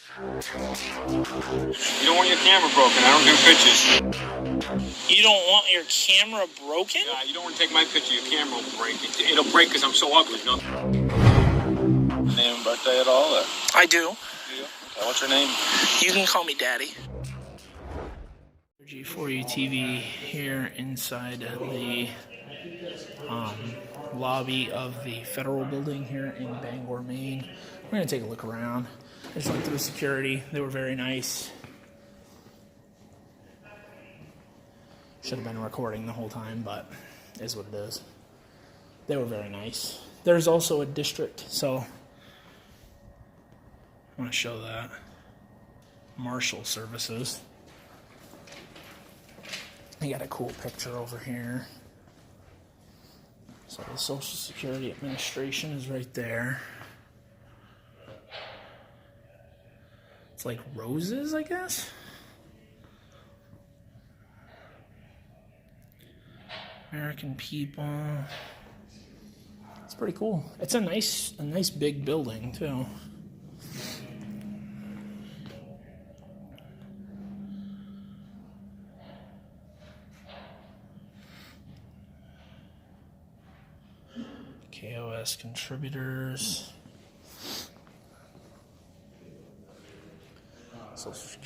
You don't want your camera broken. I don't do pictures. You don't want your camera broken? Yeah, you don't want to take my picture. Your camera will break. It'll break because I'm so ugly, you know? Name and birthday at all? Or? I do. You? Okay, what's your name? You can call me Daddy. G4U TV here inside the lobby of the Federal Building here in Bangor, Maine. We're going to take a look around. I just went through security. They were very nice. Should have been recording the whole time, but it is what it is. They were very nice. There's also a district, so I want to show that. Marshal Services. I got a cool picture over here. So the Social Security Administration is right there. It's like roses, I guess. American people. It's pretty cool. It's a nice big building too. KOS contributors. Social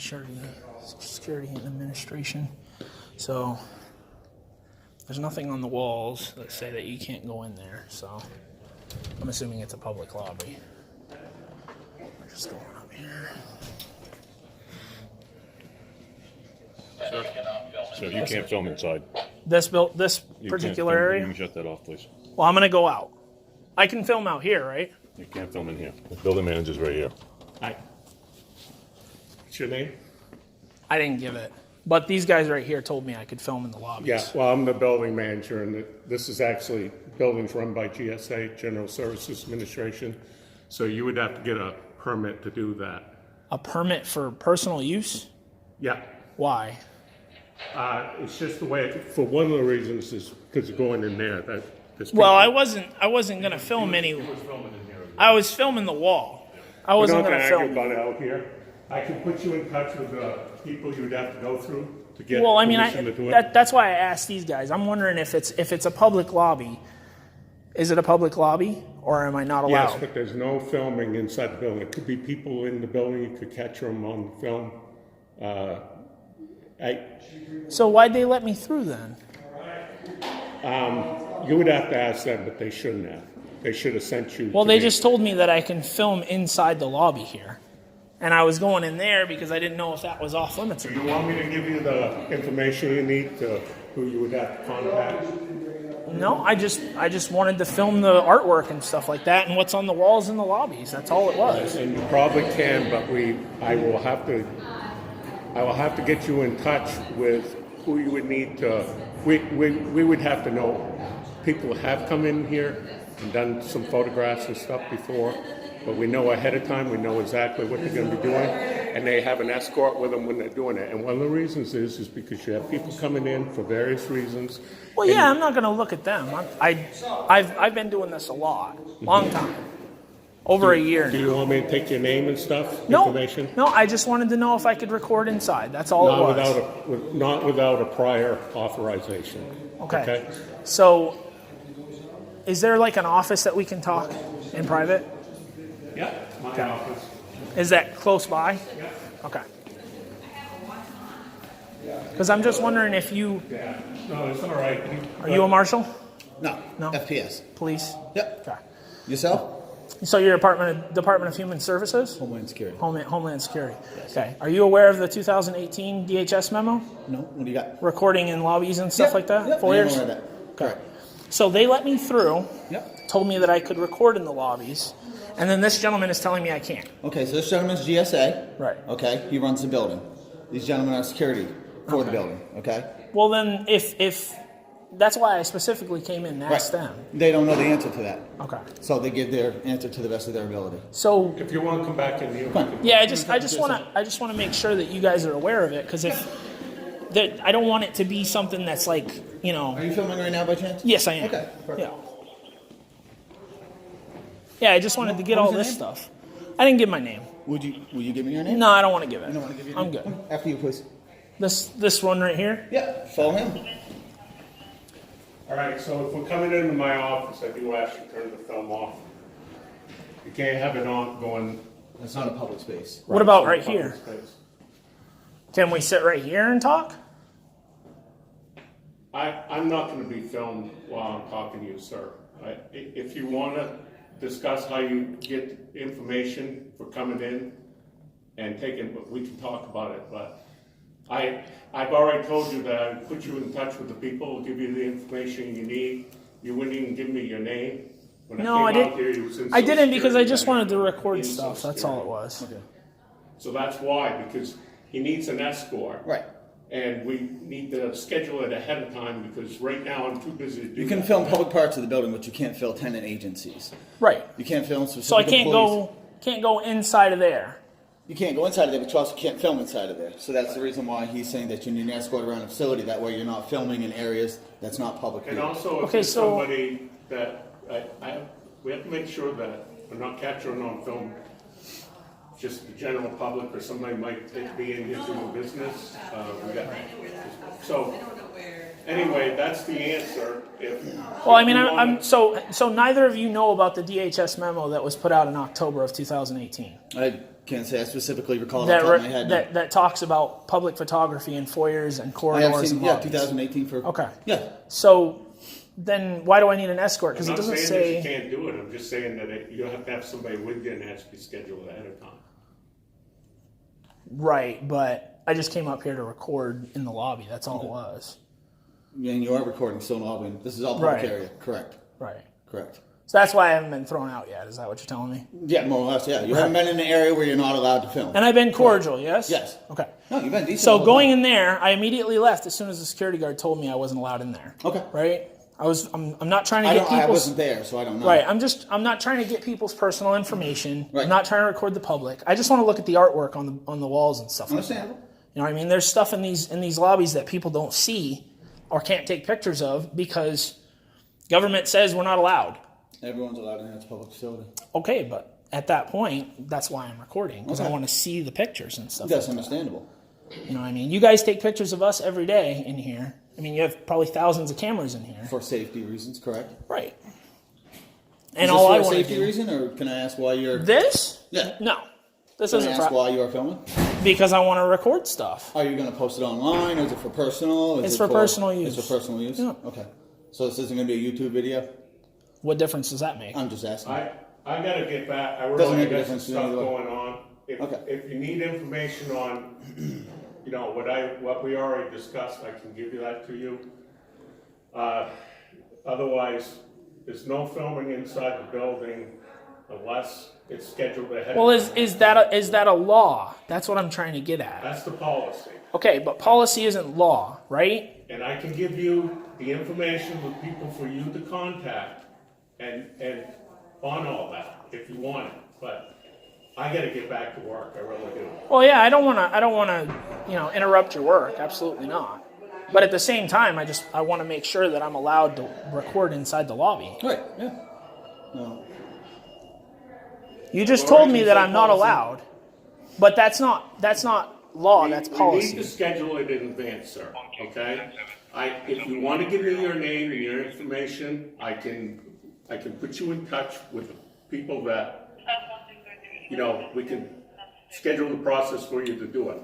Security and Administration. So there's nothing on the walls that say that you can't go in there. So I'm assuming it's a public lobby. We're just going up here. So you can't film inside. This particular area. You can shut that off, please. Well, I'm gonna go out. I can film out here, right? You can't film in here. The building manager's right here. What's your name? I didn't give it. But these guys right here told me I could film in the lobbies. Yeah, well, I'm the building manager, and this is actually buildings run by GSA, General Services Administration. So you would have to get a permit to do that. A permit for personal use? Yeah. Why? It's just the way, for one of the reasons is because of going in there. Well, I wasn't gonna film any. I was filming the wall. I wasn't gonna film. Out here. I can put you in touch with the people you would have to go through to get permission to do it. That's why I asked these guys. I'm wondering if it's a public lobby. Is it a public lobby, or am I not allowed? Yes, but there's no filming inside the building. It could be people in the building. You could catch them on film. So why'd they let me through then? You would have to ask them, but they shouldn't have. They should have sent you. Well, they just told me that I can film inside the lobby here. And I was going in there because I didn't know if that was off limits. Do you want me to give you the information you need to who you would have to contact? No, I just wanted to film the artwork and stuff like that and what's on the walls in the lobbies. That's all it was. And you probably can, but I will have to get you in touch with who you would need to. We would have to know people have come in here and done some photographs and stuff before, but we know ahead of time. We know exactly what they're going to be doing, and they have an escort with them when they're doing it. And one of the reasons is because you have people coming in for various reasons. Well, yeah, I'm not going to look at them. I've been doing this a long time, over a year. Do you want me to take your name and stuff? No, information? No. I just wanted to know if I could record inside. That's all it was. Not without a prior authorization. Okay. So, is there like an office that we can talk in private? Yeah, my office. Is that close by? Yeah. Okay. Because I'm just wondering if you... Yeah. No, it's all right. Are you a marshal? No. FPS. Police? Yep. Okay. Yourself? So you're Department of Human Services? Homeland Security. Homeland Security. Yes. Okay. Are you aware of the 2018 DHS memo? No. What do you got? Recording in lobbies and stuff like that? Yep. Foyers? I'm aware of that. Correct. So they let me through. Yep. Told me that I could record in the lobbies. And then this gentleman is telling me I can't. Okay, so this gentleman's GSA. Right. Okay, he runs the building. These gentlemen are security for the building. Okay. Well, then, if that's why I specifically came in and asked them. They don't know the answer to that. Okay. So they give their answer to the best of their ability. So if you want to come back in, I just want to make sure that you guys are aware of it, because I don't want it to be something that's like, you know. Are you filming right now by chance? Yes, I am. Okay. Perfect. Yeah. Yeah, I just wanted to get all this stuff. I didn't give my name. Will you give me your name? No, I don't want to give it. You don't want to give your I'm name? good. After you, please. This one right here? Yeah, follow him. All right, so if we're coming into my office, I do ask you to turn the film off. You can't have it on going. It's not a public space. What about to right public here? space. Can we sit right here and talk? I'm not going to be filmed while I'm talking to you, sir. If you want to discuss how you get information for coming in and taking, we can talk about it, but I've already told you that I put you in touch with the people, who give you the information you need. You wouldn't even give me your name. When No, I came out didn't. here, you was in I didn't Social because I Security just and wanted to everything. record In stuff. Social That's all it Security. was. Okay. So that's why, because he needs an escort. Right. And we need to schedule it ahead of time, because right now I'm too busy to do You can that. film public parts of the building, but you can't film tenant agencies. Right. You can't film specific So I can't employees. can't go inside of there. You can't go inside of there, but you also can't film inside of there. So that's the reason why he's saying that you need an escort around the facility. That way you're not filming in areas that's not public And view. also, if Okay, there's so- somebody that, we have to make sure that we're not capturing on film just the general public, or somebody might be in here doing business. So, anyway, that's the answer. Well, I mean, so neither of you know about the DHS memo that was put out in October of 2018 I can't say I specifically recall it off the top of my head. no. that talks about public photography in foyers and I have corridors seen, and yeah, lobbies. 2018 for. Okay. Yeah. So then why do I need an escort? Because I'm it not doesn't saying that say. you can't do it, I'm just saying that you have to have somebody with you, and it has to be scheduled ahead of time. Right, but I just came up here to record in the lobby. That's all it was. And you are recording still in Albany. This is all public Right. area. Correct. Right. Correct. So that's why I haven't been thrown out yet. Is that what you're telling me? Yeah, more or less, yeah. You haven't been in an area where you're not allowed to film. And I've been cordial, yes? Yes. Okay. No, you've been decent. So all the going time. in there, I immediately left as soon as the security guard told me I wasn't allowed in there. Okay. Right? I'm not trying to I get don't. I people's wasn't there, so I don't know. right. I'm not trying to get people's personal information. Right. I'm not trying to record the public. I just want to look at the artwork on the walls and stuff. Understandable. Like that. You know what I mean? There's stuff in these lobbies that people don't see or can't take pictures of because government says we're not allowed. Everyone's allowed in there. It's a public facility. Okay, but at that point, that's why I'm recording because I Okay. want to see the pictures and stuff. That's like that. understandable. You know what I mean? You guys take pictures of us every day in here. I mean, you have probably thousands of cameras in here. For safety reasons, correct? Right. Is And this all for I a want to safety do... reason, or can I ask why you're? This? Yeah. No. This Can I isn't ask for... why you are filming? Because I want to record stuff. Are you going to post it online, or is it for personal? Is It's it for personal use. It's for personal use. Yeah. Okay. So this isn't going to be a YouTube video. What difference does that make? I'm just asking. I gotta get back, I Doesn't really make a got some difference to me stuff either way. going on. Okay. If you need information on, what we already discussed, I can give you that to you. Otherwise, there's no filming inside the building unless it's scheduled ahead. Well, is that a law? That's what I'm trying to get at. That's the policy. Okay, but policy isn't law, right? And I can give you the information with people for you to contact and on all that, if you want it. But I gotta get back to work, I really do. Well, yeah, I don't want to, interrupt your work. Absolutely not. But at the same time, I want to make sure that I'm allowed to record inside the lobby. Right. Yeah. No. You just Well, told me you that said I'm not policy. allowed. But that's not law, that's We need policy. to schedule it in advance, sir, okay? If you want to give me your name and your information, I can put you in touch with the people that, we can schedule the process for you to do it.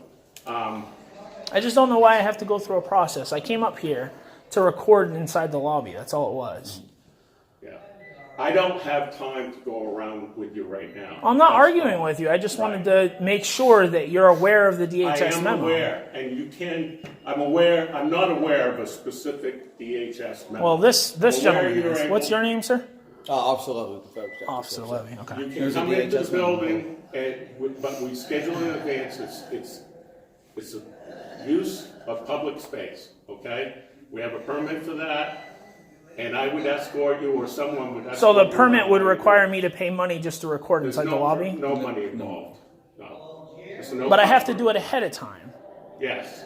I just don't know why I have to go through a process. I came up here to record inside the lobby. That's all it was. Yeah. I don't have time to go around with you right now. I'm not That's arguing fine. with you. I just wanted to make sure that you're aware of the I DHS am memo. aware, and I'm not aware of a specific DHS memo. Well, this I'm aware gentleman you're is. able- What's your name, sir? Officer Levy. the fire protective Officer officer. Levy. Okay. You can There's a come into the DHS memo. building, but we schedule in advance. It's a use of public space, okay? We have a permit for that, and I would escort you, or someone would escort So the you permit around. would require me to pay money just to record There's inside the lobby? No money involved, no. There's no But I have to cost. do it ahead of time. Yes.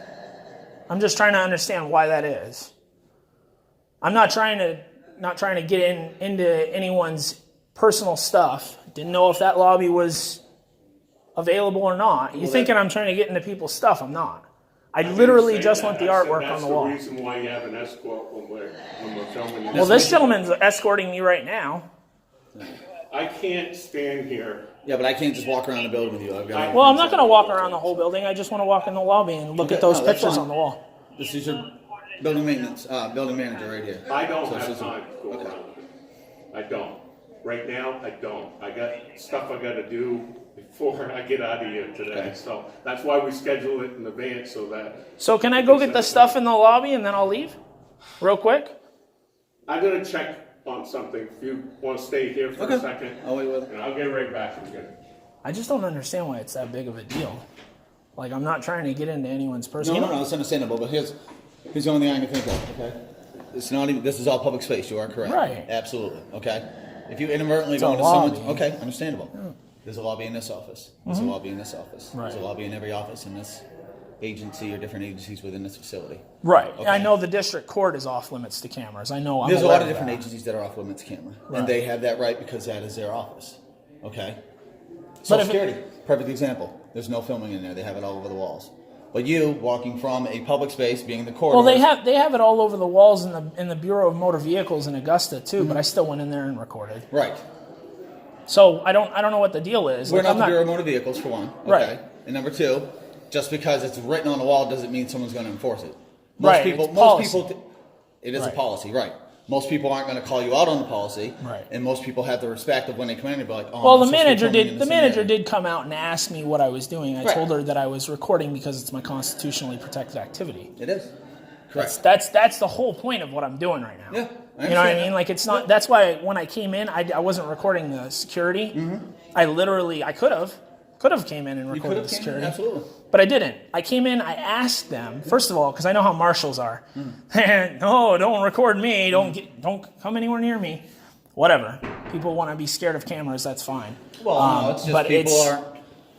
I'm just trying to understand why that is. I'm not trying to get into anyone's personal stuff. Didn't know if that lobby was available or not. You thinking I'm trying to get into people's stuff? I'm not. I literally just want the artwork on the wall. That's the reason why you have an escort when we're filming. Well, this gentleman's escorting me right now. I can't stand here. Yeah, but I can't just walk around the building with you. Well, I'm not going to walk around the whole building. I just want to walk in the lobby and look at those pictures on the wall. This is your building maintenance, building manager right here. I don't have time to go around. I don't. Right now, I don't. I got stuff I got to do before I get out of here today. Okay. So that's why we schedule it in advance so that. So can I go get the stuff in the lobby and then I'll leave? Real quick? I'm going to check on something. If you want to stay here for a second, I'll wait with it. and I'll get right back to you. I just don't understand why it's that big of a deal. Like, I'm not trying to get into anyone's No, personal... no, it's understandable, but here's the only thing I can think of, okay? It's not even, this is all public space, you are correct. Right. Absolutely, okay? If you inadvertently It's go a into lobby. someone's, okay, understandable. There's a lobby in this office. There's a lobby in this office. Right. There's a lobby in every office in this agency or different agencies within this facility. Right. Okay. I know the district court is off limits to cameras. I know. There's a aware lot of different that. agencies that are off limits camera, Right. and they have that right because that is their office. Okay. But Social if it- Security, perfect example. There's no filming in there. They have it all over the walls. But you walking from a public space, being in the corridor. Well, they have it all over the walls in the Bureau of Motor Vehicles in Augusta too. But I still went in there and recorded. Right. So I don't know what the deal is. We're Like, not the Bureau of Motor Vehicles for one. Okay. Right. And number two, just because it's written on the wall doesn't mean someone's going to enforce it. Most Right, people, it's policy. it is a Right. policy, right? Most people aren't going to call you out on the policy, Right. And most people have the respect of when they come in and be like, "Oh." Well, I'm the supposed to be manager filming in did. the The same manager area." did come out and ask me what I was doing. I Right. told her that I was recording because it's my constitutionally protected activity. It is. Correct. That's the whole point of what I'm doing right now. Yeah, I You know what I understand mean? that. Like, it's not. That's why when I came in, I wasn't recording the security. I could have came in and You recorded could the have security. absolutely. But I didn't. I came in, I asked them, first of all, because I know how marshals are. No, don't record me. Don't come anywhere near me. Whatever. People want to be scared of cameras, that's fine. Well, no, it's just but people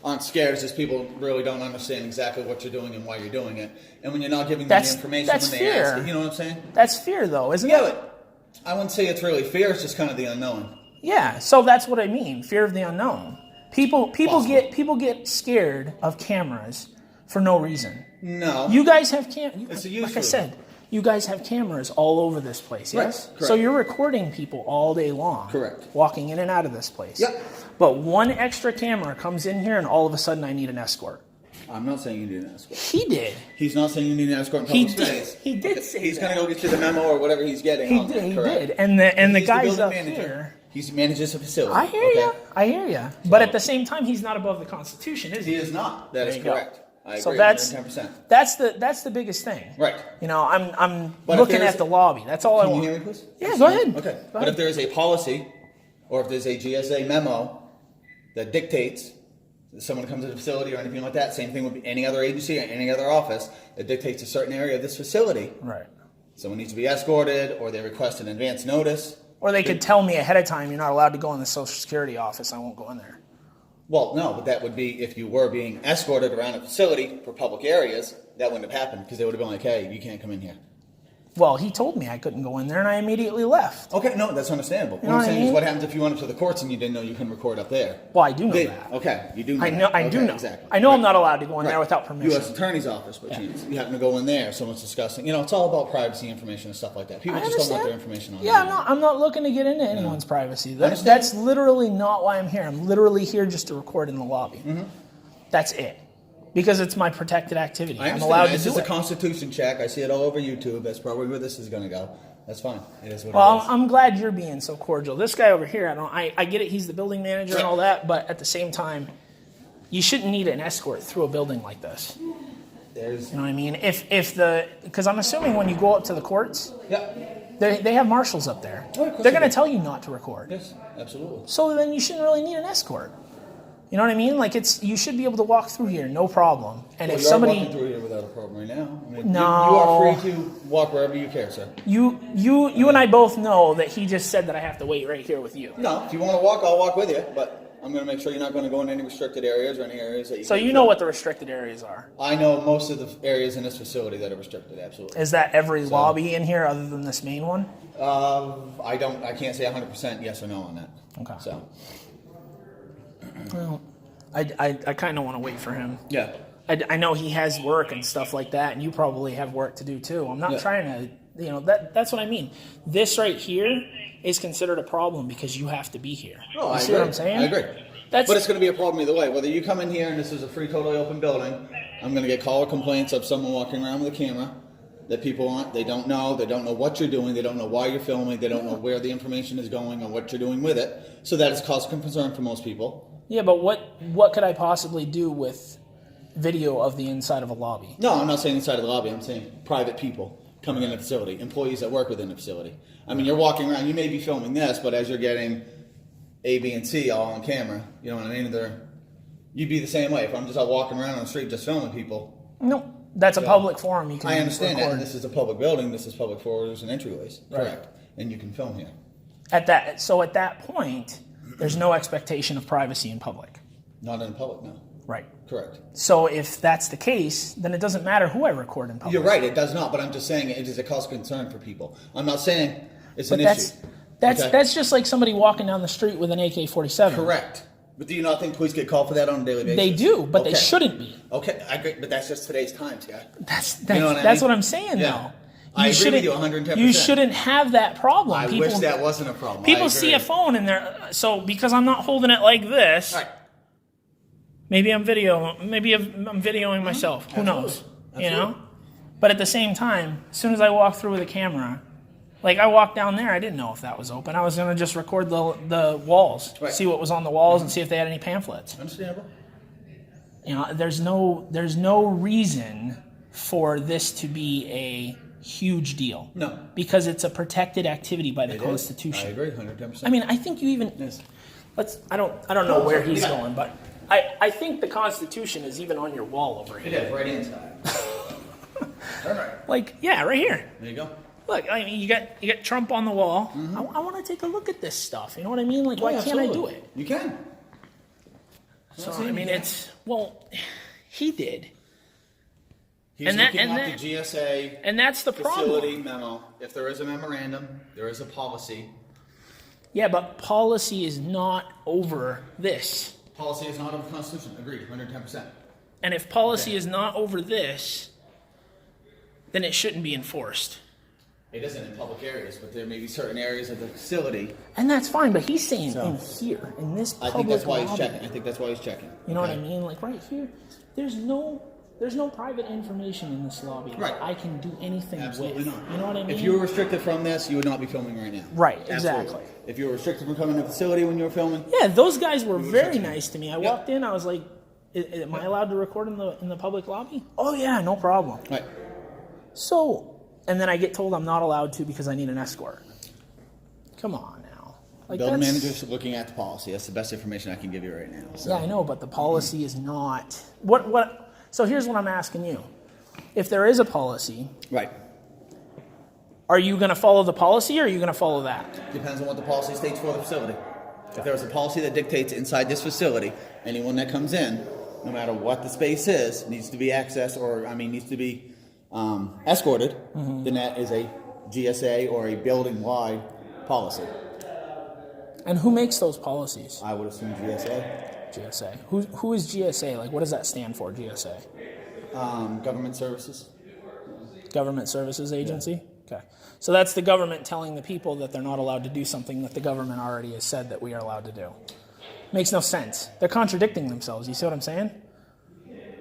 aren't scared. It's just people really don't understand exactly what you're doing and why you're doing it. And when you're not giving them the That's- information that's when they fear. ask it, you know what I'm saying? That's fear, though, isn't Yeah, it? but I wouldn't say it's really fear. It's just kind of the unknown. Yeah, so that's what I mean. Fear of the unknown. People Possible. get scared of cameras for no reason. No. You guys have It's a use like I for said, you guys have cameras all over this place, Right, yes? correct. So you're recording people all day long. Correct. Walking in and out of this place. Yep. But one extra camera comes in here and all of a sudden I need an escort. I'm not saying you need an escort. He did. He's not saying you need an escort in He public did- space. he did say He's that. going to go get you the memo or whatever he's getting. He on did. that, He correct. did. And the He's guys building up manager. here. He manages a facility. I hear okay? you. I hear you. But at the same time, he's not above the Constitution, is he? He is not. That There is you go. correct. I agree. So that's 110%. that's the biggest thing. Right. You know, I'm But if looking there's- at the lobby. That's all I Can you want. hear me, please? Yeah, go ahead. Okay. Go But ahead. if there is a policy or if there's a GSA memo that dictates that someone comes to the facility or anything like that, same thing with any other agency or any other office that dictates a certain area of this facility, Right. someone needs to be escorted or they request an advance notice. Or they could tell me ahead of time, you're not allowed to go in the Social Security office. I won't go in there. Well, no, but that would be if you were being escorted around a facility for public areas, that wouldn't have happened because they would have been like, hey, you can't come in here. Well, he told me I couldn't go in there, and I immediately left. Okay, no, that's understandable. know What I'm what I saying is mean? what happens if you went up to the courts and you didn't know you couldn't record up there? Well, I do know They- that. Okay, you do know I know. that. I do Okay, know. Exactly. I know Right. I'm not allowed to go in there Right. without permission. U.S. Attorney's Office, by chance. You happen to go in there, someone's discussing. You know, it's all about privacy information and stuff like that. People I just don't want understand. their information on Yeah, there. I'm not looking to get into anyone's privacy. understand. That's literally not why I'm here. I'm literally here just to record in the lobby. That's it. Because it's my protected activity. I I'm understand. allowed It's to do just a it. Constitution check. I see it all over YouTube. That's probably where this is going to go. That's fine. It is what Well, it is. I'm glad you're being so cordial. This guy over here, I get it. He's the building manager and all that, but at the same time, you shouldn't need an escort through a building like this. There's, You know what I mean? Because I'm assuming when you go up to the courts, yeah. they have marshals up there. Oh, of course They're they going to do. tell you not to record. Yes, absolutely. So then you shouldn't really need an escort. You know what I mean? Like you should be able to walk through here, no problem. And Well, if you are somebody, walking through here without a problem right now. I mean, No. you are free to walk wherever you care, sir. you and I both know that he just said that I have to wait right here with you. No, if you want to walk, I'll walk with you. But I'm going to make sure you're not going to go in any restricted areas or any areas that you. So can't you know go. what the restricted areas are. I know most of the areas in this facility that are restricted. Absolutely. Is that every lobby in here other than this main one? I can't say 100% yes or no on that. Okay. So Well, I kind of want to wait for him. Yeah. I know he has work and stuff like that, and you probably have work to do too. I'm not trying to, that's what I mean. This right here is considered a problem because you have to be here. Oh, you see what I'm saying? I agree. But it's going to be a problem either way. Whether you come in here and this is a free, totally open building, I'm going to get call or complaints of someone walking around with a camera that people aren't. They don't know what you're doing. They don't know why you're filming. They don't know where the information is going or what you're doing with it. So that is cause concern for most people. Yeah, but what could I possibly do with video of the inside of a lobby? No, I'm not saying inside of the lobby. I'm saying private people coming in the facility, employees that work within the facility. I mean, you're walking around. You may be filming this, but as you're getting A, B, and C all on camera, you know what I mean? You'd be the same way. If I'm just out walking around on the street just filming people. No, that's a public forum. You can I understand record. that. This is a public building. This is public forwarders and entryways. Correct. And you can film here. At that point, there's no expectation of privacy in public. Not in public, no. Right. Correct. So if that's the case, then it doesn't matter who I record in public. You're right. It does not. But I'm just saying it is a cause of concern for people. I'm not saying it's an issue. That's just like somebody walking down the street with an AK-47. Correct. But do you not think police get called for that on a daily basis? They do, but they shouldn't be. Okay, I agree. But that's just today's times, yeah. That's what I'm saying, though. I agree with you 110%. You shouldn't have that problem. I wish that wasn't a problem. People see a phone and so because I'm not holding it like this. Right. Maybe I'm videoing myself. Who knows? Absolutely. You know? But at the same time, as soon as I walk through with a camera, like I walked down there, I didn't know if that was open. I was going to just record the walls, see what was on the walls, and see if they had any pamphlets. Understandable. You know, there's no reason for this to be a huge deal. No. Because it's a protected activity by the Constitution. I agree, 110%. I mean, I think you even I don't know where he's going, but I think the Constitution is even on your wall over here. It is, right inside. Turn right. Like, yeah, right here. There you go. Look, I mean, you got Trump on the wall. Mm-hmm. I want to take a look at this stuff. You know what I mean? Like, why can't I do it? You can. So I mean, he did. He's looking at the GSA and that's the facility problem. memo. If there is a memorandum, there is a policy. Yeah, but policy is not over this. Policy is not over the Constitution. Agreed, 110%. And if policy is not over this, then it shouldn't be enforced. It isn't in public areas, but there may be certain areas of the facility. And that's fine, but he's saying in here, in this public I think that's why lobby. he's checking. I think that's why he's checking. You know what I mean? Like right here, there's no private information in this lobby that I can do anything Absolutely with. not. You know what I mean? If you were restricted from this, you would not be filming right now. Right, Absolutely. exactly. If you were restricted from coming to the facility when you were filming. Yeah, those guys were very nice to me. I walked in, I was like, am I allowed to record in the public lobby? Oh yeah, no problem. Right. So, and then I get told I'm not allowed to because I need an escort. Come on now. Like Building manager's looking at the policy. That's the best information I can give you right now. So. Yeah, I know, but the policy is not what. So here's what I'm asking you: if there is a policy, right, are you going to follow the policy, or are you going to follow that? Depends on what the policy states for the facility. If there's a policy that dictates inside this facility, anyone that comes in, no matter what the space is, needs to be accessed needs to be escorted, then that is a GSA or a building-wide policy. And who makes those policies? I would assume GSA. GSA. Who is GSA? Like, what does that stand for, GSA? Government Services. Government Services Agency? Yeah. Okay. So that's the government telling the people that they're not allowed to do something that the government already has said that we are allowed to do. Makes no sense. They're contradicting themselves. You see what I'm saying?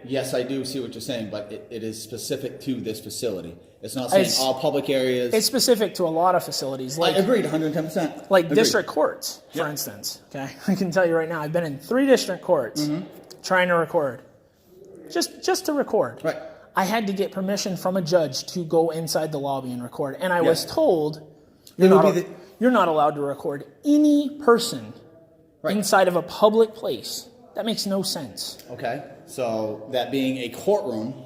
Yes, I do see what you're saying, but it is specific to this facility. It's not saying all public areas. It's specific to a lot of facilities. Like, I agreed, 110%. Like district courts, for instance. Okay, I can tell you right now, I've been in 3 district courts trying to record. Just to record. Right. I had to get permission from a judge to go inside the lobby and record. And I was told, you're not allowed to record any person inside of a public place. That makes no sense. Okay. So that being a courtroom.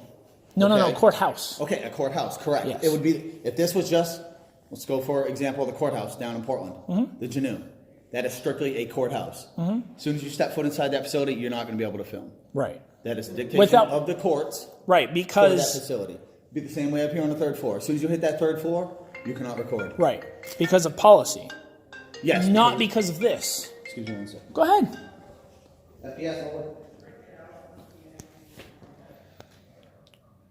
No, courthouse. Okay, a courthouse, correct. Yes. It would be, if this was just, let's go for example, the courthouse down in Portland, the Janu. That is strictly a courthouse. As soon as you step foot inside that facility, you're not going to be able to film. Right. That is the dictation of the courts. Right, because for that facility. Be the same way up here on the 3rd floor. As soon as you hit that 3rd floor, you cannot record. Right, because of policy. Yes. Not because of this. Excuse me one second. Go ahead. FPS,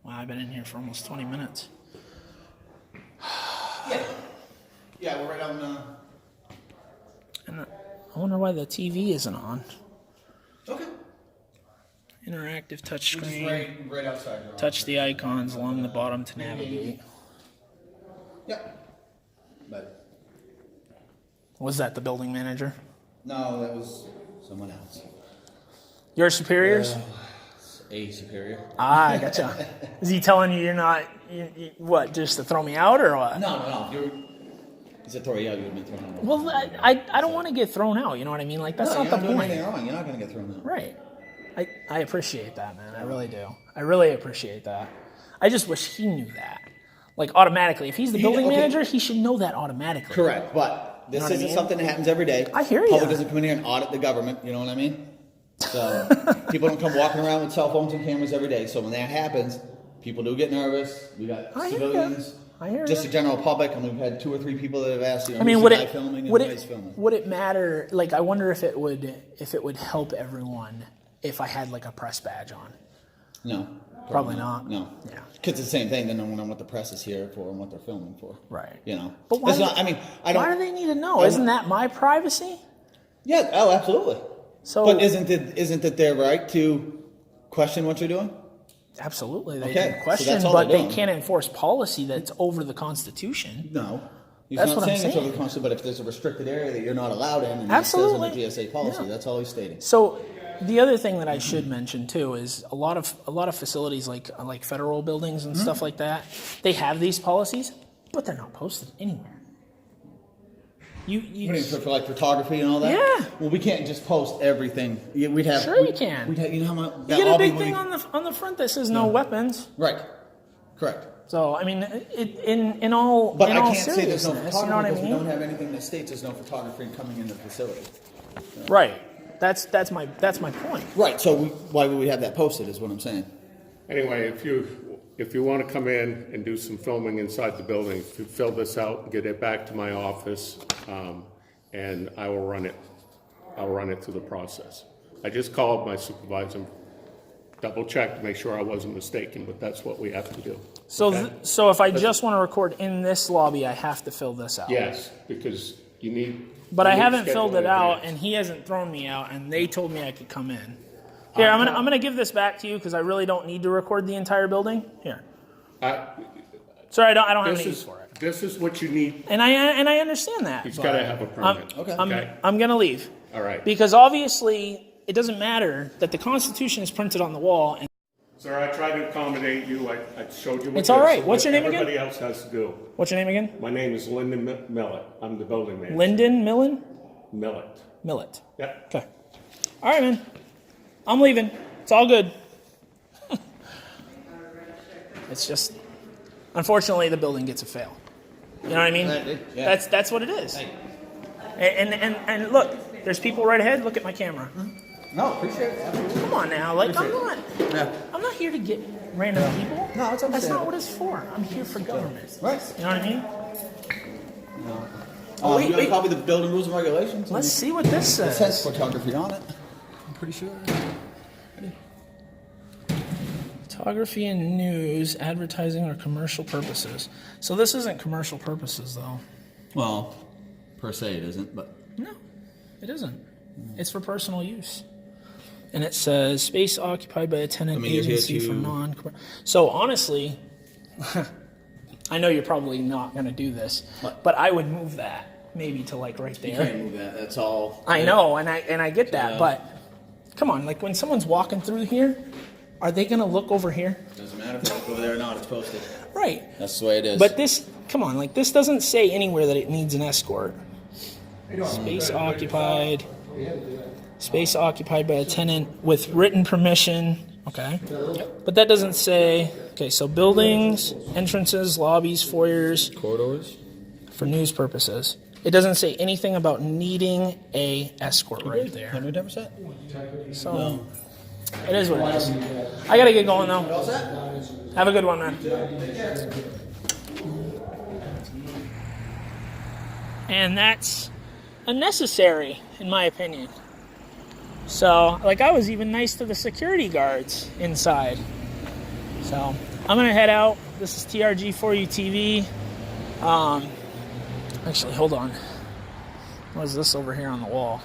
Wow, I've been in here for almost 20 minutes. Yeah, we're right on. And I wonder why the TV isn't on. Okay. Interactive We're just touchscreen. right outside. Your Touch the icons along the bottom to navigate. Yep. But Was that the building manager? no, that was someone else. Your superiors? A superior. I gotcha. Is he telling you you're not, what, just to throw me out or what? No. He said throw you out, you would have been thrown out. Well, I don't want to get thrown out, you know what I mean? Like, that's No, not you're the doing point. anything wrong. You're not going to get thrown out. Right. I appreciate that, man. I really do. I really appreciate that. I just wish he knew that. Like, automatically. If he's the building manager, he should know that automatically. Correct, but this know what I isn't mean? something that happens every day. I hear ya. Public doesn't come in here and audit the government, you know what I mean? So people don't come walking around with cell phones and cameras every day. So when that happens, people do get nervous. We got I hear civilians, ya. I hear just ya. the general public, and we've had 2 or 3 people that have asked, you know, I mean, who's would the guy it filming and would why he's it filming. would it matter? Like, I wonder if it would help everyone if I had like a press badge on. No. Probably not. No. Yeah. Because it's the same thing. They don't know what the press is here for and what they're filming for. Right. You know. But why? That's not, I mean, I don't. Why do they need to know? Isn't that my privacy? Yeah. Oh, absolutely. So, But isn't it their right to question what you're doing? absolutely, they Okay, can so question, that's all but they're they doing. can't enforce policy that's over the Constitution. No. He's That's not what I'm saying it's over saying. the Constitution, but if there's a restricted area that you're not allowed in, and Absolutely. it says in the GSA policy, Yeah. that's all he's stating. So, the other thing that I should mention too is a lot of facilities like federal buildings and stuff like that, they have these policies, but they're not posted anywhere. You What do you mean, for like photography and all that? Yeah. Well, we can't just post everything. We'd have. Sure you can. We'd have, you know how much. you get a big thing on the front that says no weapons. Right. Correct. So I mean, in all But in I all can't say there's no seriousness, photography you know what I because we don't mean? have anything that states there's no photography coming in the facility. Right. That's my point. Right. So why would we have that posted? Is what I'm saying. Anyway, if you want to come in and do some filming inside the building, fill this out, get it back to my office, and I will run it. I'll run it through the process. I just called my supervisor, double checked to make sure I wasn't mistaken, but that's what we have to do. So Okay? so if I just want to record in this lobby, I have to fill this out. Yes, because you need. But you I need to haven't schedule filled in it out, advance. and he hasn't thrown me out, and they told me I could come in. Here, I'm gonna give this back to you because I really don't need to record the entire building. Here, sorry, I don't have any use for it. This is what you need. And I understand that. He's but got to have a permit. Okay. I'm gonna leave. All right. Because obviously it doesn't matter that the Constitution is printed on the wall. And Sir, I tried to accommodate you. I showed you what It's all right. this- What's your what name again? Everybody else has to do. what's your name again? My name is Lyndon Millet. I'm the building manager. Lyndon Millen? Millet. Millet. Yep. Okay. All right, man. I'm leaving. It's all good. It's just, unfortunately, the building gets a fail. You know what I mean? Yeah. That's what it is. And look, there's people right ahead. Look at my camera. No, appreciate it. Absolutely. Come on now, like Yeah. I'm not here to get random people. No, it's That's understandable. not what it's for. I'm here for government. Right. You know what I mean? You have a copy of the building rules and regulations? Let's see what this It says. says photography on it. I'm pretty sure. Photography and news, advertising, or commercial purposes. So this isn't commercial purposes, though. Well, per se it isn't, but No, it isn't. It's for personal use. And it says space occupied by a tenant I mean, you're here agency for to- non. So honestly, I know you're probably not going to do this, What? but I would move that maybe to like right you there. can't move that. That's all. I know, and I get that, Yeah. but come on, like when someone's walking through here, are they going to look over here? Doesn't matter if they look over there or not. It's posted. Right. That's the way it is. But this, come on, like this doesn't say anywhere that it needs an escort. Space occupied. Space occupied by a tenant with written permission. Okay. But that doesn't say. Okay, so buildings, entrances, lobbies, foyers corridors. for news purposes. It doesn't say anything about needing a escort right there. 110%. So it is what it is. I gotta get going though. All set? Have a good one, man. And that's unnecessary, in my opinion. So, like, I was even nice to the security guards inside. So, I'm gonna head out. This is TRG4U TV. Actually, hold on. What is this over here on the wall?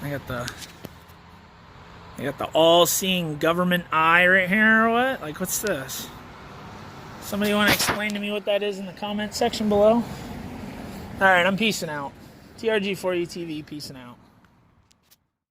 I got the all-seeing government eye right here, or what? Like, what's this? Somebody want to explain to me what that is in the comment section below? All right, I'm peacing out. TRG4U TV, peacing out.